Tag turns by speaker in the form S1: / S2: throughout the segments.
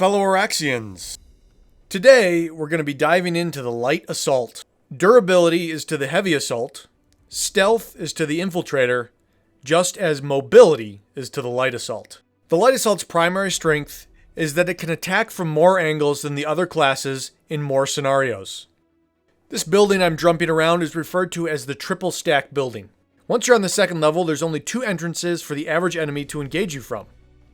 S1: fellow Auraxians. Today, we're going to be diving into the light assault. Durability is to the heavy assault, stealth is to the infiltrator, just as mobility is to the light assault. The light assault's primary strength is that it can attack from more angles than the other classes in more scenarios. This building I'm jumping around is referred to as the triple stack building. Once you're on the second level, there's only 2 entrances for the average enemy to engage you from.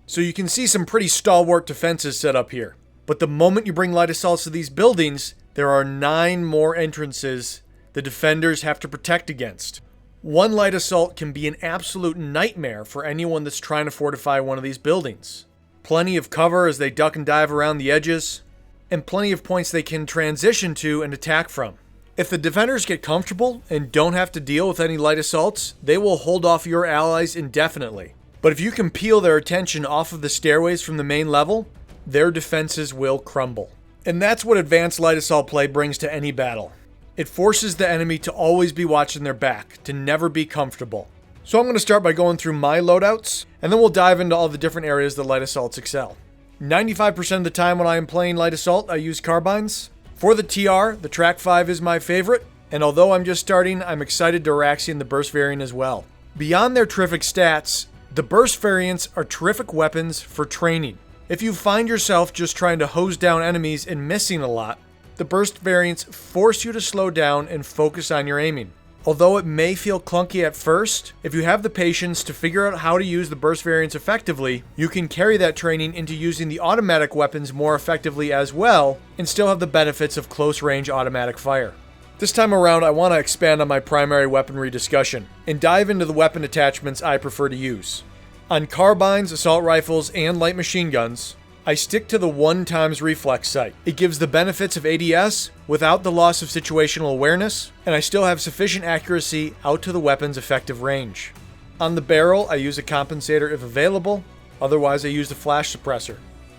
S1: So you can see some pretty stalwart defenses set up here. But the moment you bring light assaults to these buildings, there are 9 more entrances the defenders have to protect against. One light assault can be an absolute nightmare for anyone that's trying to fortify one of these buildings. Plenty of cover as they duck and dive around the edges, and plenty of points they can transition to and attack from. If the defenders get comfortable and don't have to deal with any light assaults, they will hold off your allies indefinitely. But if you can peel their attention off of the stairways from the main level, their defenses will crumble. And that's what advanced light assault play brings to any battle. It forces the enemy to always be watching their back, to never be comfortable. So I'm going to start by going through my loadouts, and then we'll dive into all the different areas that light assaults excel. 95% of the time when I am playing light assault, I use carbines. For the TR, the Track 5 is my favorite, and although I'm just starting, I'm excited to Auraxium the burst variant as well. Beyond their terrific stats, the burst variants are terrific weapons for training. If you find yourself just trying to hose down enemies and missing a lot, the burst variants force you to slow down and focus on your aiming. Although it may feel clunky at first, if you have the patience to figure out how to use the burst variants effectively, you can carry that training into using the automatic weapons more effectively as well, and still have the benefits of close-range automatic fire. This time around, I want to expand on my primary weaponry discussion, and dive into the weapon attachments I prefer to use. On carbines, assault rifles, and light machine guns, I stick to the 1x reflex sight. It gives the benefits of ADS without the loss of situational awareness, and I still have sufficient accuracy out to the weapon's effective range. On the barrel, I use a compensator if available, otherwise I use the flash suppressor.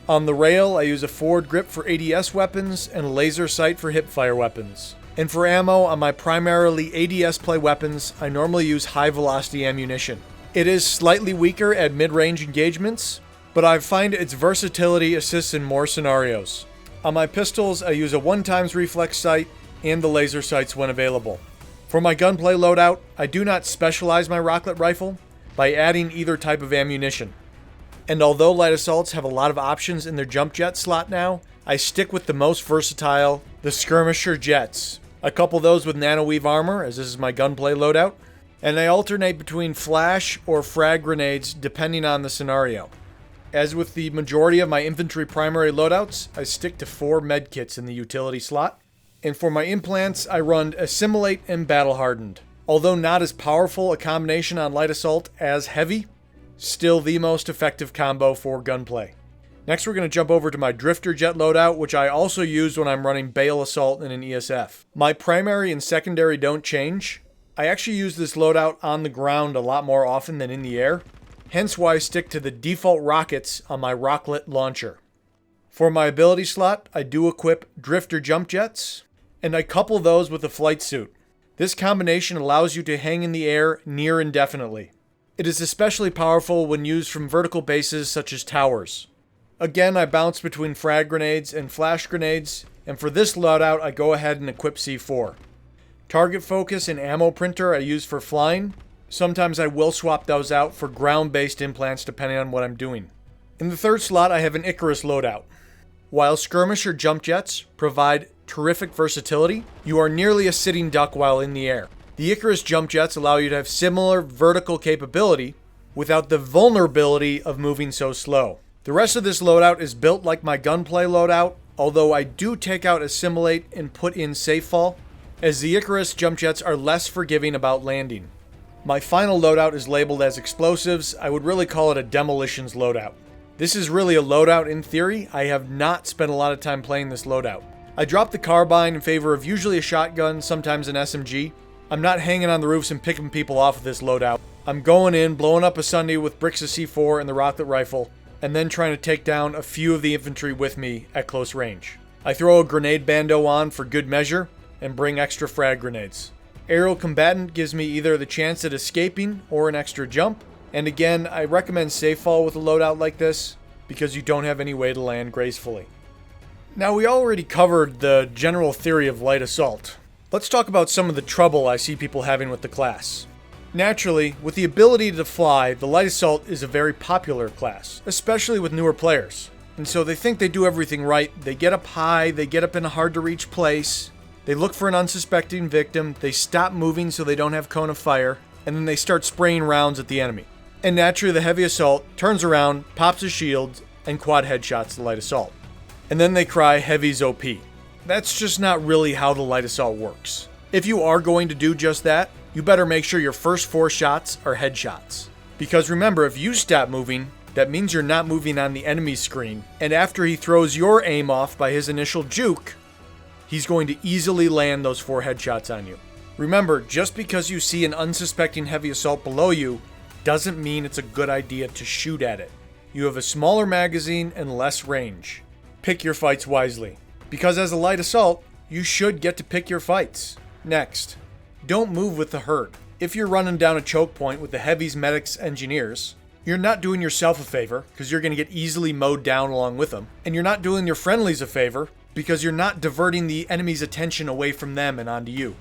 S1: On the rail, I use a forward grip for ADS weapons and a laser sight for hipfire weapons. And for ammo, on my primarily ADS play weapons, I normally use high velocity ammunition. It is slightly weaker at mid-range engagements, but I find its versatility assists in more scenarios. On my pistols, I use a 1x reflex sight and the laser sights when available. For my gunplay loadout, I do not specialize my rocket rifle by adding either type of ammunition. And although light assaults have a lot of options in their jump jet slot now, I stick with the most versatile, the skirmisher jets. A couple of those with nanoweave armor, as this is my gunplay loadout, and I alternate between flash or frag grenades depending on the scenario. As with the majority of my infantry primary loadouts, I stick to 4 medkits in the utility slot. And for my implants, I run Assimilate and Battle Hardened. Although not as powerful a combination on light assault as heavy, still the most effective combo for gunplay. Next we're going to jump over to my Drifter Jet Loadout, which I also use when I'm running Bale Assault in an ESF. My primary and secondary don't change. I actually use this loadout on the ground a lot more often than in the air. Hence why I stick to the default rockets on my Rocklet launcher. For my ability slot, I do equip Drifter Jump Jets, and I couple those with a flight suit. This combination allows you to hang in the air near indefinitely. It is especially powerful when used from vertical bases such as towers. Again, I bounce between frag grenades and flash grenades, and for this loadout I go ahead and equip C4. Target focus and ammo printer I use for flying. Sometimes I will swap those out for ground-based implants depending on what I'm doing. In the third slot I have an Icarus loadout. While skirmisher jump jets provide terrific versatility, you are nearly a sitting duck while in the air. The Icarus jump jets allow you to have similar vertical capability without the vulnerability of moving so slow. The rest of this loadout is built like my gunplay loadout, although I do take out Assimilate and put in Safe Fall, as the Icarus jump jets are less forgiving about landing. My final loadout is labeled as explosives. I would really call it a demolitions loadout. This is really a loadout in theory. I have not spent a lot of time playing this loadout. I dropped the carbine in favor of usually a shotgun, sometimes an SMG. I'm not hanging on the roofs and picking people off with this loadout. I'm going in, blowing up a Sunday with bricks of C4 and the rocket rifle, and then trying to take down a few of the infantry with me at close range. I throw a grenade bando on for good measure, and bring extra frag grenades. Aerial combatant gives me either the chance at escaping or an extra jump, and again, I recommend safe fall with a loadout like this, because you don't have any way to land gracefully. Now, we already covered the general theory of light assault. Let's talk about some of the trouble I see people having with the class. Naturally, with the ability to fly, the light assault is a very popular class, especially with newer players. And so they think they do everything right. They get up high, they get up in a hard to reach place, they look for an unsuspecting victim, they stop moving so they don't have cone of fire, and then they start spraying rounds at the enemy. And naturally, the heavy assault turns around, pops his shield, and quad headshots the light assault. And then they cry, "Heavy's OP." That's just not really how the light assault works. If you are going to do just that, you better make sure your first 4 shots are headshots. Because remember, if you stop moving, that means you're not moving on the enemy's screen, and after he throws your aim off by his initial juke, he's going to easily land those 4 headshots on you. Remember, just because you see an unsuspecting heavy assault below you, doesn't mean it's a good idea to shoot at it. You have a smaller magazine and less range. Pick your fights wisely. Because as a light assault, you should get to pick your fights. Next, don't move with the herd. If you're running down a choke point with the heavies, medics, engineers, you're not doing yourself a favor because you're going to get easily mowed down along with them. And you're not doing your friendlies a favor because you're not diverting the enemy's attention away from them and onto you.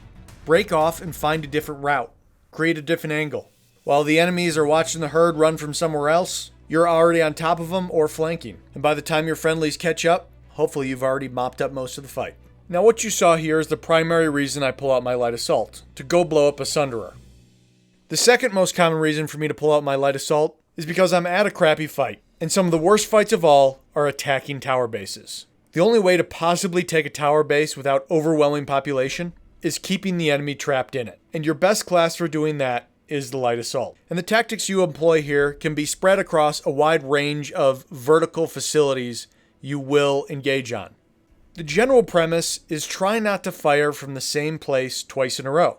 S1: Break off and find a different route. Create a different angle. While the enemies are watching the herd run from somewhere else, you're already on top of them or flanking. And by the time your friendlies catch up, hopefully you've already mopped up most of the fight. Now what you saw here is the primary reason I pull out my light assault, to go blow up a Sunderer. The second most common reason for me to pull out my light assault is because I'm at a crappy fight, and some of the worst fights of all are attacking tower bases. The only way to possibly take a tower base without overwhelming population is keeping the enemy trapped in it, and your best class for doing that is the light assault. And the tactics you employ here can be spread across a wide range of vertical facilities you will engage on. The general premise is try not to fire from the same place twice in a row.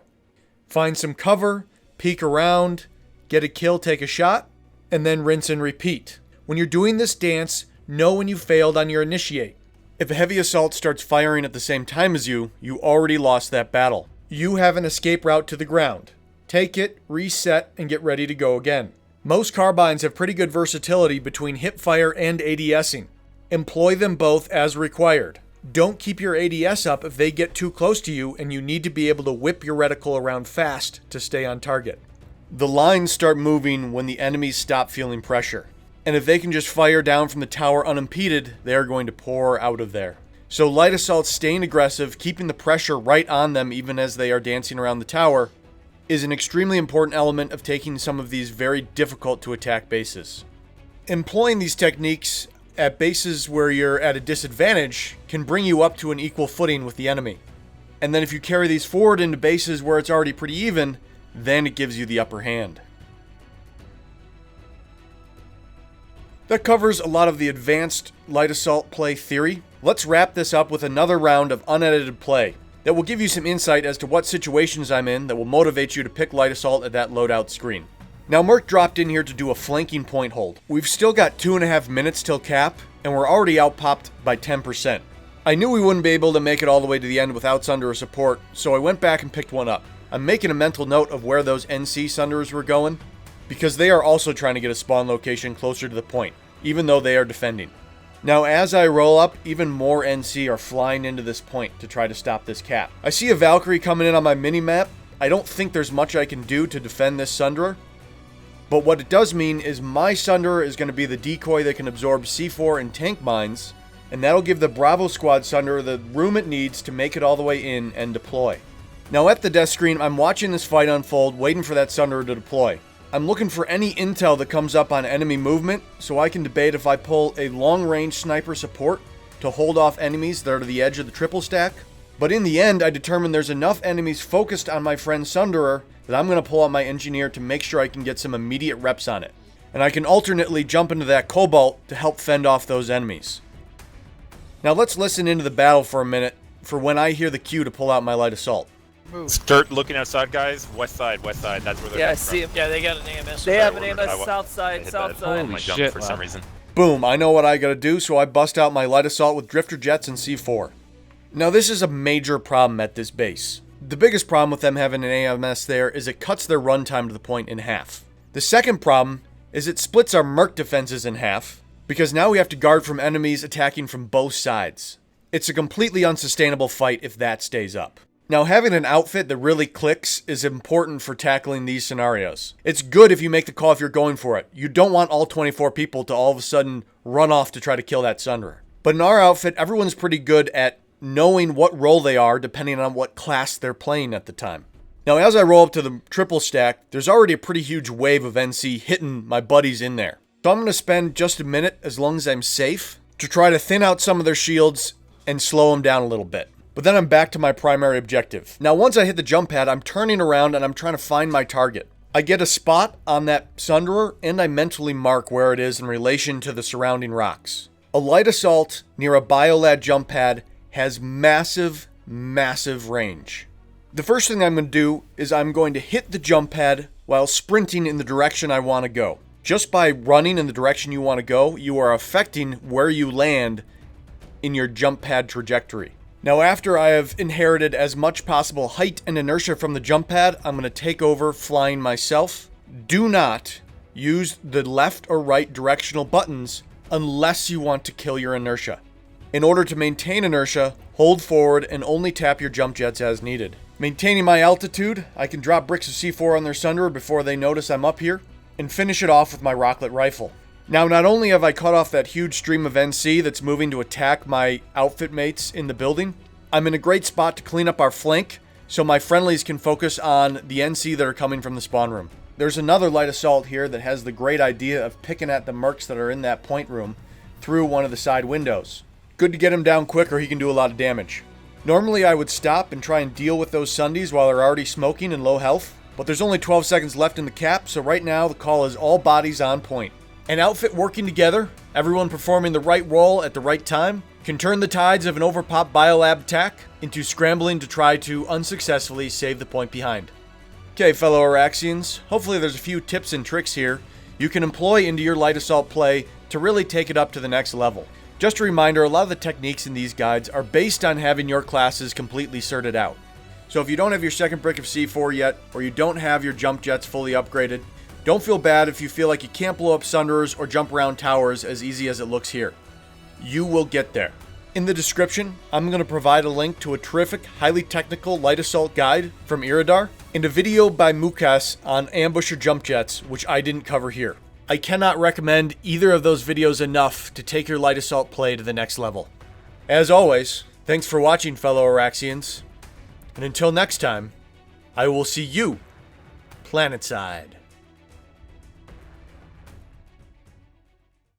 S1: Find some cover, peek around, get a kill, take a shot, and then rinse and repeat. When you're doing this dance, know when you failed on your initiate. If a heavy assault starts firing at the same time as you, you already lost that battle. You have an escape route to the ground. Take it, reset, and get ready to go again. Most carbines have pretty good versatility between hipfire and ADSing. Employ them both as required. Don't keep your ADS up if they get too close to you and you need to be able to whip your reticle around fast to stay on target. The lines start moving when the enemies stop feeling pressure. And if they can just fire down from the tower unimpeded, they are going to pour out of there. So light assaults staying aggressive, keeping the pressure right on them even as they are dancing around the tower, is an extremely important element of taking some of these very difficult to attack bases. Employing these techniques at bases where you're at a disadvantage can bring you up to an equal footing with the enemy. And then if you carry these forward into bases where it's already pretty even, then it gives you the upper hand. That covers a lot of the advanced light assault play theory. Let's wrap this up with another round of unedited play that will give you some insight as to what situations I'm in that will motivate you to pick light assault at that loadout screen. Now Merc dropped in here to do a flanking point hold. We've still got 2.5 minutes till cap, and we're already outpopped by 10%. I knew we wouldn't be able to make it all the way to the end without Sunderer support, so I went back and picked one up. I'm making a mental note of where those NC Sunderers were going, because they are also trying to get a spawn location closer to the point, even though they are defending. Now as I roll up, even more NC are flying into this point to try to stop this cap. I see a Valkyrie coming in on my mini-map. I don't think there's much I can do to defend this Sunderer, but what it does mean is my Sunderer is going to be the decoy that can absorb C4 and tank mines, and that'll give the Bravo Squad Sunderer the room it needs to make it all the way in and deploy. Now at the death screen, I'm watching this fight unfold, waiting for that Sunderer to deploy. I'm looking for any intel that comes up on enemy movement, so I can debate if I pull a long-range sniper support to hold off enemies that are to the edge of the triple stack. But in the end, I determined there's enough enemies focused on my friend Sunderer that I'm going to pull out my engineer to make sure I can get some immediate reps on it. And I can alternately jump into that Cobalt to help fend off those enemies. Now let's listen into the battle for a minute for when I hear the cue to pull out my light assault.
S2: Start looking outside, guys. West side. That's where they're coming from.
S3: Yeah, I see him.
S4: Yeah, they got an AMS.
S3: They have an AMS south side.
S2: Oh my jump for some reason.
S1: Boom, I know what I gotta do, so I bust out my light assault with drifter jets and C4. Now this is a major problem at this base. The biggest problem with them having an AMS there is it cuts their runtime to the point in half. The second problem is it splits our Merc defenses in half, because now we have to guard from enemies attacking from both sides. It's a completely unsustainable fight if that stays up. Now, having an outfit that really clicks is important for tackling these scenarios. It's good if you make the call if you're going for it. You don't want all 24 people to all of a sudden run off to try to kill that Sunderer. But in our outfit, everyone's pretty good at knowing what role they are depending on what class they're playing at the time. Now, as I roll up to the triple stack, there's already a pretty huge wave of NC hitting my buddies in there. So I'm going to spend just a minute, as long as I'm safe, to try to thin out some of their shields and slow them down a little bit. But then I'm back to my primary objective. Now, once I hit the jump pad, I'm turning around and I'm trying to find my target. I get a spot on that Sunderer and I mentally mark where it is in relation to the surrounding rocks. A light assault near a biolad jump pad has massive, massive range. The first thing I'm going to do is I'm going to hit the jump pad while sprinting in the direction I want to go. Just by running in the direction you want to go, you are affecting where you land in your jump pad trajectory. Now, after I have inherited as much possible height and inertia from the jump pad, I'm going to take over flying myself. Do not use the left or right directional buttons unless you want to kill your inertia. In order to maintain inertia, hold forward and only tap your jump jets as needed. Maintaining my altitude, I can drop bricks of C4 on their Sunderer before they notice I'm up here, and finish it off with my rocklet rifle. Now, not only have I cut off that huge stream of NC that's moving to attack my outfit mates in the building, I'm in a great spot to clean up our flank so my friendlies can focus on the NC that are coming from the spawn room. There's another light assault here that has the great idea of picking at the mercs that are in that point room through one of the side windows. Good to get him down quick or he can do a lot of damage. Normally I would stop and try and deal with those Sundies while they're already smoking and low health, but there's only 12 seconds left in the cap, so right now the call is all bodies on point. An outfit working together, everyone performing the right role at the right time, can turn the tides of an overpop biolab attack into scrambling to try to unsuccessfully save the point behind. Okay, fellow Auraxians, hopefully there's a few tips and tricks here you can employ into your light assault play to really take it up to the next level. Just a reminder, a lot of the techniques in these guides are based on having your classes completely sorted out. So if you don't have your second brick of C4 yet, or you don't have your jump jets fully upgraded, don't feel bad if you feel like you can't blow up Sunderers or jump around towers as easy as it looks here. You will get there. In the description, I'm going to provide a link to a terrific, highly technical light assault guide from Iridar, and a video by Mukas on ambusher jump jets, which I didn't cover here. I cannot recommend either of those videos enough to take your light assault play to the next level. As always, thanks for watching, fellow Auraxians, and until next time, I will see you Planetside.